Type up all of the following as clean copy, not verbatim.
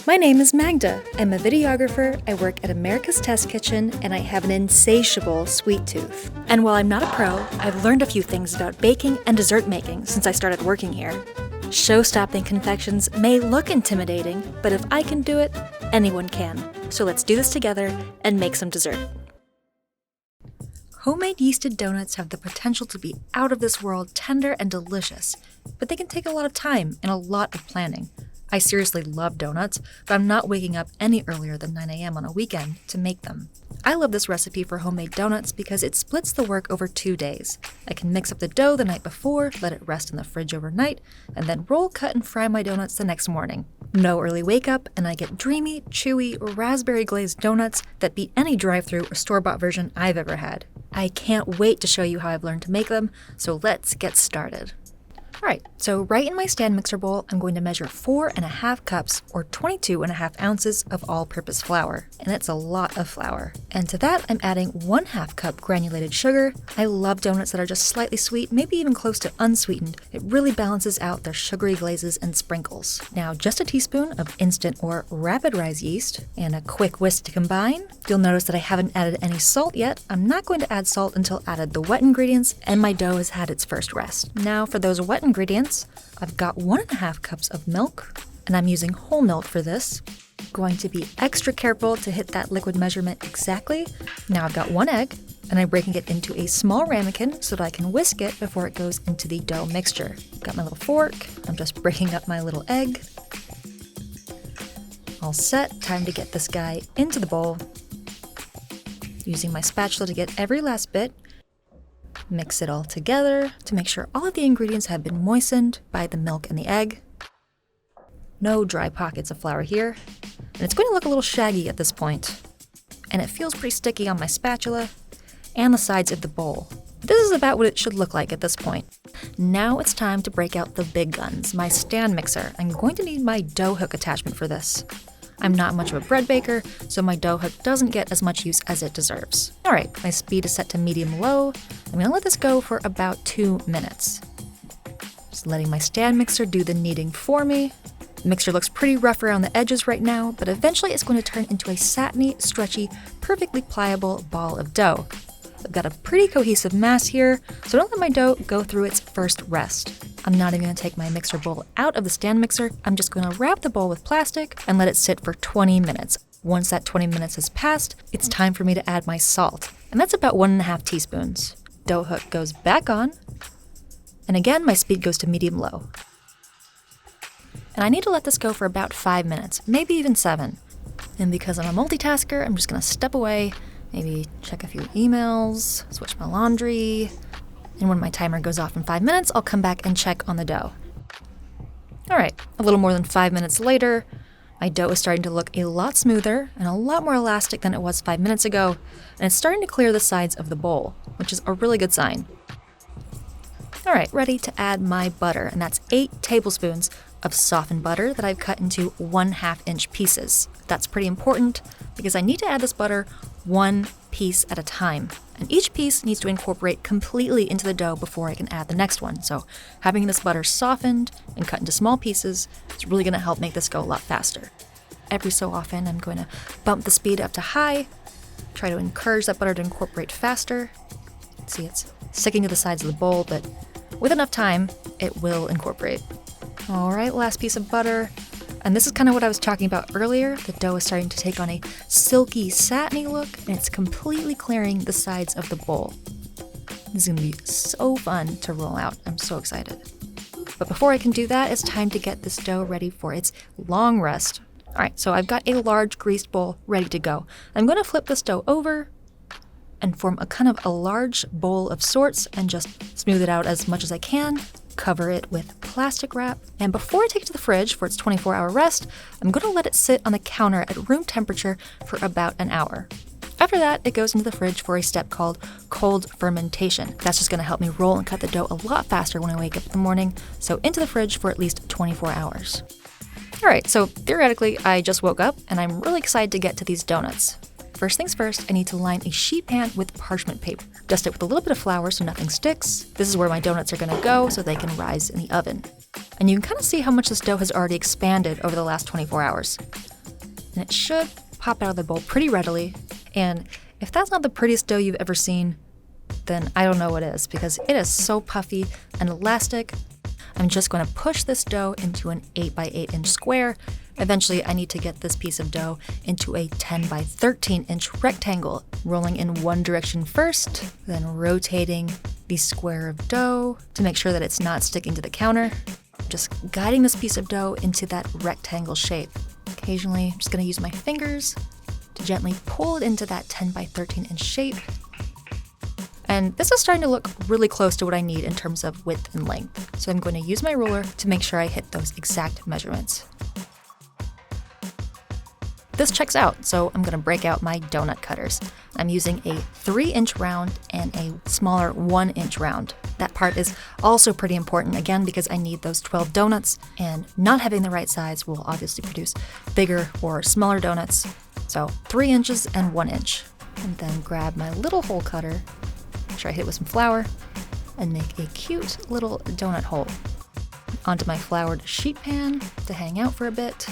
My name is Magda. I'm a videographer, I work at America's Test Kitchen, and I have an insatiable sweet tooth. And while I'm not a pro, I've learned a few things about baking and dessert making since I started working here. Show-stopping confections may look intimidating, but if I can do it, anyone can. So let's do this together and make some dessert. Homemade yeasted donuts have the potential to be out of this world tender and delicious, but they can take a lot of time and a lot of planning. I seriously love donuts, but I'm not waking up any earlier than 9 a.m. on a weekend to make them. I love this recipe for homemade donuts because it splits the work over 2 days. I can mix up the dough the night before, let it rest in the fridge overnight, and then roll, cut, and fry my donuts the next morning. No early wake up, and I get dreamy, chewy, raspberry glazed donuts that beat any drive-thru or store-bought version I've ever had. I can't wait to show you how I've learned to make them, so let's get started. Alright, so right in my stand mixer bowl, I'm going to measure 4.5 cups or 22.5 ounces of all-purpose flour, and it's a lot of flour. And to that, I'm adding 1/2 cup granulated sugar. I love donuts that are just slightly sweet, maybe even close to unsweetened. It really balances out their sugary glazes and sprinkles. Now, just a teaspoon of instant or rapid rise yeast, and a quick whisk to combine. You'll notice that I haven't added any salt yet. I'm not going to add salt until added the wet ingredients and my dough has had its first rest. Now for those wet ingredients, I've got 1.5 cups of milk, and I'm using whole milk for this. Going to be extra careful to hit that liquid measurement exactly. Now I've got 1 egg, and I'm breaking it into a small ramekin so that I can whisk it before it goes into the dough mixture. Got my little fork, I'm just breaking up my little egg. All set, time to get this guy into the bowl. Using my spatula to get every last bit. Mix it all together to make sure all of the ingredients have been moistened by the milk and the egg. No dry pockets of flour here. And it's going to look a little shaggy at this point. And it feels pretty sticky on my spatula and the sides of the bowl. This is about what it should look like at this point. Now it's time to break out the big guns, my stand mixer. I'm going to need my dough hook attachment for this. I'm not much of a bread baker, so my dough hook doesn't get as much use as it deserves. Alright, my speed is set to medium-low. I'm going to let this go for about 2 minutes. Just letting my stand mixer do the kneading for me. The mixture looks pretty rough around the edges right now, but eventually it's going to turn into a satiny, stretchy, perfectly pliable ball of dough. I've got a pretty cohesive mass here, so don't let my dough go through its first rest. I'm not even going to take my mixer bowl out of the stand mixer. I'm just going to wrap the bowl with plastic and let it sit for 20 minutes. Once that 20 minutes has passed, it's time for me to add my salt. And that's about 1.5 teaspoons. Dough hook goes back on. And again, my speed goes to medium-low. And I need to let this go for about 5 minutes, maybe even 7. And because I'm a multitasker, I'm just going to step away, maybe check a few emails, switch my laundry. And when my timer goes off in 5 minutes, I'll come back and check on the dough. Alright, a little more than 5 minutes later, my dough is starting to look a lot smoother and a lot more elastic than it was 5 minutes ago, and it's starting to clear the sides of the bowl, which is a really good sign. Alright, ready to add my butter, and that's 8 tablespoons of softened butter that I've cut into 1/2 inch pieces. That's pretty important because I need to add this butter 1 piece at a time. And each piece needs to incorporate completely into the dough before I can add the next one. So having this butter softened and cut into small pieces is really going to help make this go a lot faster. Every so often, I'm going to bump the speed up to high, try to encourage that butter to incorporate faster. See, it's sticking to the sides of the bowl, but with enough time, it will incorporate. All right, last piece of butter. And this is kind of what I was talking about earlier. The dough is starting to take on a silky, satiny look, and it's completely clearing the sides of the bowl. This is going to be so fun to roll out. I'm so excited. But before I can do that, it's time to get this dough ready for its long rest. All right, so I've got a large greased bowl ready to go. I'm going to flip this dough over and form a kind of a large bowl of sorts and just smooth it out as much as I can. Cover it with plastic wrap, and before I take it to the fridge for its 24-hour rest, I'm going to let it sit on the counter at room temperature for about an hour. After that, it goes into the fridge for a step called cold fermentation. That's just going to help me roll and cut the dough a lot faster when I wake up in the morning, so into the fridge for at least 24 hours. Alright, so theoretically, I just woke up, and I'm really excited to get to these donuts. First things first, I need to line a sheet pan with parchment paper. Dust it with a little bit of flour so nothing sticks. This is where my donuts are going to go so they can rise in the oven. And you can kind of see how much this dough has already expanded over the last 24 hours. and it should pop out of the bowl pretty readily. And if that's not the prettiest dough you've ever seen, then I don't know what is, because it is so puffy and elastic. I'm just going to push this dough into an 8 by 8 inch square. Eventually, I need to get this piece of dough into a 10 by 13 inch rectangle, rolling in one direction first, then rotating the square of dough to make sure that it's not sticking to the counter. Just guiding this piece of dough into that rectangle shape. Occasionally, I'm just going to use my fingers to gently pull it into that 10 by 13 inch shape. And this is starting to look really close to what I need in terms of width and length. So I'm going to use my ruler to make sure I hit those exact measurements. This checks out, so I'm going to break out my donut cutters. I'm using a 3-inch round and a smaller 1-inch round. That part is also pretty important, again, because I need those 12 donuts, and not having the right size will obviously produce bigger or smaller donuts. So 3 inches and 1 inch. And then grab my little hole cutter, make sure I hit it with some flour, and make a cute little donut hole. Onto my floured sheet pan to hang out for a bit.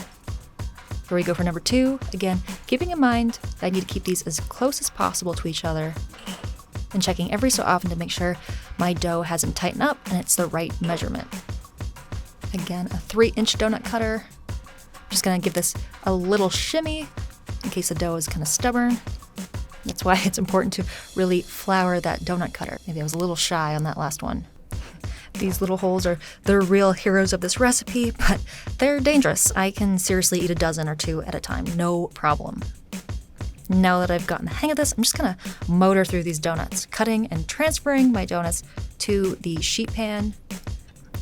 Here we go for number 2. Again, keeping in mind that I need to keep these as close as possible to each other, and checking every so often to make sure my dough hasn't tightened up and it's the right measurement. Again, a 3-inch donut cutter. I'm just gonna give this a little shimmy in case the dough is kind of stubborn. That's why it's important to really flour that donut cutter. Maybe I was a little shy on that last one. These little holes are the real heroes of this recipe, but they're dangerous. I can seriously eat a dozen or 2 at a time, no problem. Now that I've gotten the hang of this, I'm just gonna motor through these donuts, cutting and transferring my donuts to the sheet pan.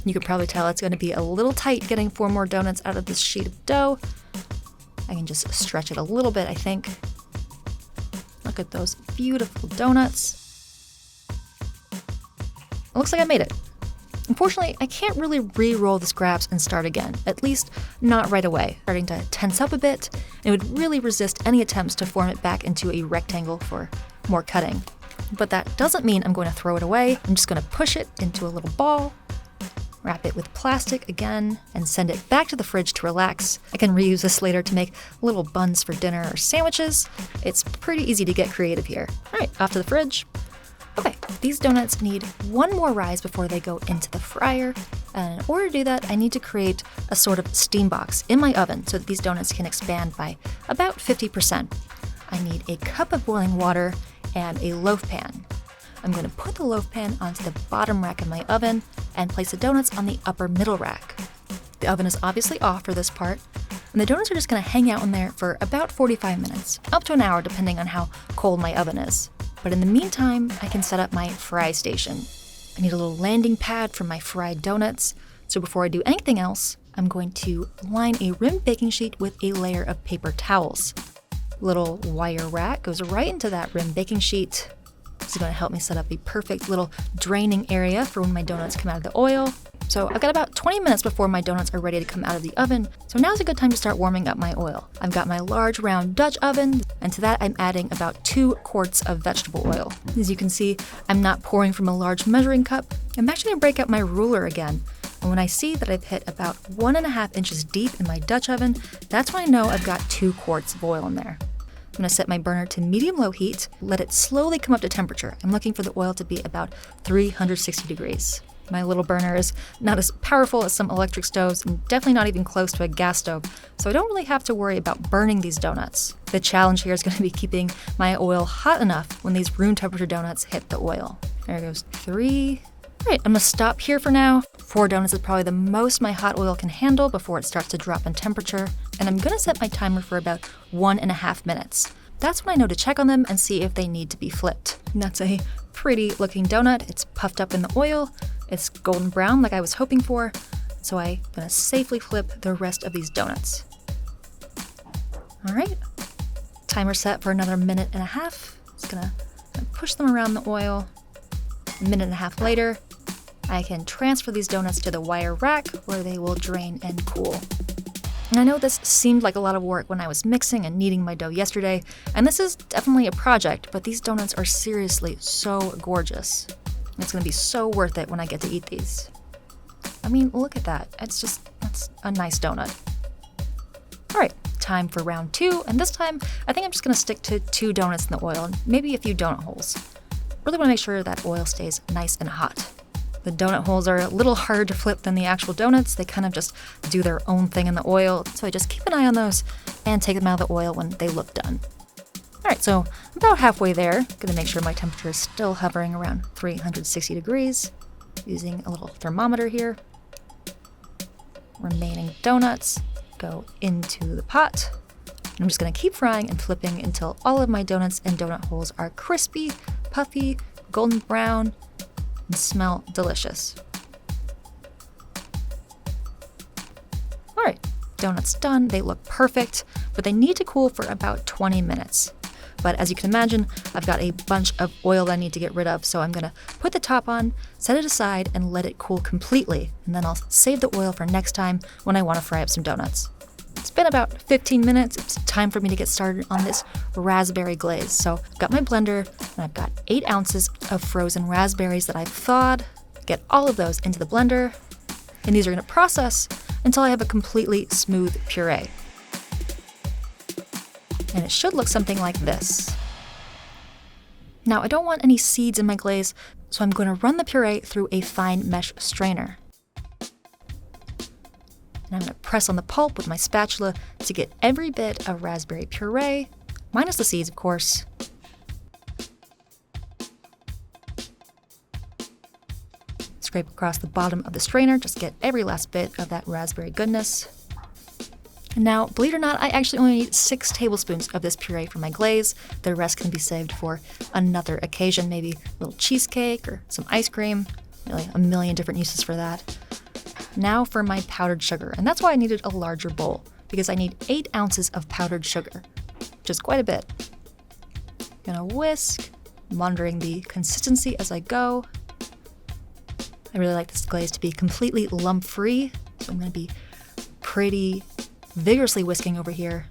You can probably tell it's gonna be a little tight getting 4 more donuts out of this sheet of dough. I can just stretch it a little bit, I think. Look at those beautiful donuts. It looks like I made it. Unfortunately, I can't really re-roll the scraps and start again, at least not right away. Starting to tense up a bit, and it would really resist any attempts to form it back into a rectangle for more cutting. But that doesn't mean I'm going to throw it away. I'm just going to push it into a little ball, wrap it with plastic again, and send it back to the fridge to relax. I can reuse this later to make little buns for dinner or sandwiches. It's pretty easy to get creative here. All right, off to the fridge. Okay, these donuts need 1 more rise before they go into the fryer. And in order to do that, I need to create a sort of steam box in my oven so that these donuts can expand by about 50%. I need a cup of boiling water and a loaf pan. I'm going to put the loaf pan onto the bottom rack of my oven and place the donuts on the upper middle rack. The oven is obviously off for this part, and the donuts are just going to hang out in there for about 45 minutes, up to an hour depending on how cold my oven is. But in the meantime, I can set up my fry station. I need a little landing pad for my fried donuts, so before I do anything else, I'm going to line a rimmed baking sheet with a layer of paper towels. Little wire rack goes right into that rimmed baking sheet. This is going to help me set up a perfect little draining area for when my donuts come out of the oil. So I've got about 20 minutes before my donuts are ready to come out of the oven, so now's a good time to start warming up my oil. I've got my large round Dutch oven, and to that I'm adding about 2 quarts of vegetable oil. As you can see, I'm not pouring from a large measuring cup. I'm actually going to break out my ruler again, and when I see that I've hit about 1.5 inches deep in my Dutch oven, that's when I know I've got 2 quarts of oil in there. I'm going to set my burner to medium-low heat, let it slowly come up to temperature. I'm looking for the oil to be about 360 degrees. My little burner is not as powerful as some electric stoves and definitely not even close to a gas stove, so I don't really have to worry about burning these donuts. The challenge here is going to be keeping my oil hot enough when these room temperature donuts hit the oil. There goes 3. All right, I'm going to stop here for now. 4 donuts is probably the most my hot oil can handle before it starts to drop in temperature, and I'm going to set my timer for about 1.5 minutes. That's when I know to check on them and see if they need to be flipped. And that's a pretty looking donut. It's puffed up in the oil. It's golden brown like I was hoping for, so I'm going to safely flip the rest of these donuts. All right, timer set for another 1.5 minutes. Just going to push them around the oil. 1.5 minutes later, I can transfer these donuts to the wire rack where they will drain and cool. And I know this seemed like a lot of work when I was mixing and kneading my dough yesterday, and this is definitely a project, but these donuts are seriously so gorgeous. It's going to be so worth it when I get to eat these. I mean, look at that. That's a nice donut. All right, time for round 2, and this time I think I'm just gonna stick to 2 donuts in the oil and maybe a few donut holes. Really wanna make sure that oil stays nice and hot. The donut holes are a little harder to flip than the actual donuts. They kind of just do their own thing in the oil, so I just keep an eye on those and take them out of the oil when they look done. Alright, so I'm about halfway there. Gonna make sure my temperature is still hovering around 360 degrees, using a little thermometer here. Remaining donuts go into the pot. I'm just gonna keep frying and flipping until all of my donuts and donut holes are crispy, puffy, golden brown, and smell delicious. All right, donuts done. They look perfect, but they need to cool for about 20 minutes. But as you can imagine, I've got a bunch of oil that I need to get rid of, so I'm gonna put the top on, set it aside, and let it cool completely, and then I'll save the oil for next time when I wanna fry up some donuts. It's been about 15 minutes. It's time for me to get started on this raspberry glaze. So I've got my blender, and I've got 8 ounces of frozen raspberries that I've thawed. Get all of those into the blender, and these are gonna process until I have a completely smooth puree. And it should look something like this. Now, I don't want any seeds in my glaze, so I'm going to run the puree through a fine mesh strainer. And I'm going to press on the pulp with my spatula to get every bit of raspberry puree, minus the seeds, of course. Scrape across the bottom of the strainer, just get every last bit of that raspberry goodness. And now, believe it or not, I actually only need 6 tablespoons of this puree for my glaze. The rest can be saved for another occasion, maybe a little cheesecake or some ice cream. Really, a million different uses for that. Now for my powdered sugar, and that's why I needed a larger bowl, because I need 8 ounces of powdered sugar, which is quite a bit. Gonna whisk, monitoring the consistency as I go. I really like this glaze to be completely lump-free, so I'm gonna be pretty vigorously whisking over here.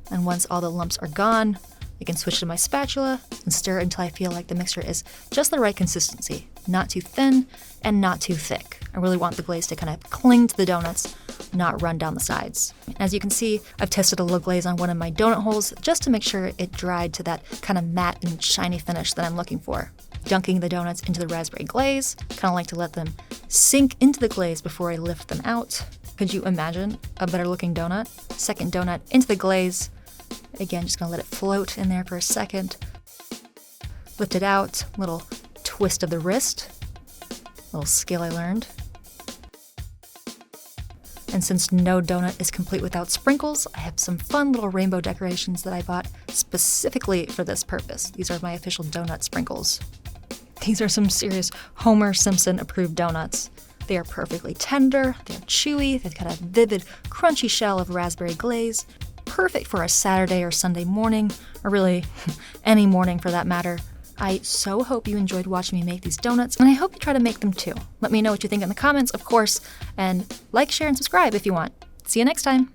And once all the lumps are gone, I can switch to my spatula and stir it until I feel like the mixture is just the right consistency, not too thin and not too thick. I really want the glaze to kind of cling to the donuts, not run down the sides. As you can see, I've tested a little glaze on one of my donut holes just to make sure it dried to that kind of matte and shiny finish that I'm looking for. Dunking the donuts into the raspberry glaze, kind of like to let them sink into the glaze before I lift them out. Could you imagine a better looking donut? Second donut into the glaze. Again, just gonna let it float in there for a second. Lift it out, little twist of the wrist. Little skill I learned. And since no donut is complete without sprinkles, I have some fun little rainbow decorations that I bought specifically for this purpose. These are my official donut sprinkles. These are some serious Homer Simpson approved donuts. They are perfectly tender, they're chewy, they've got a vivid, crunchy shell of raspberry glaze. Perfect for a Saturday or Sunday morning, or really any morning for that matter. I so hope you enjoyed watching me make these donuts, and I hope you try to make them too. Let me know what you think in the comments, of course, and like, share, and subscribe if you want. See you next time!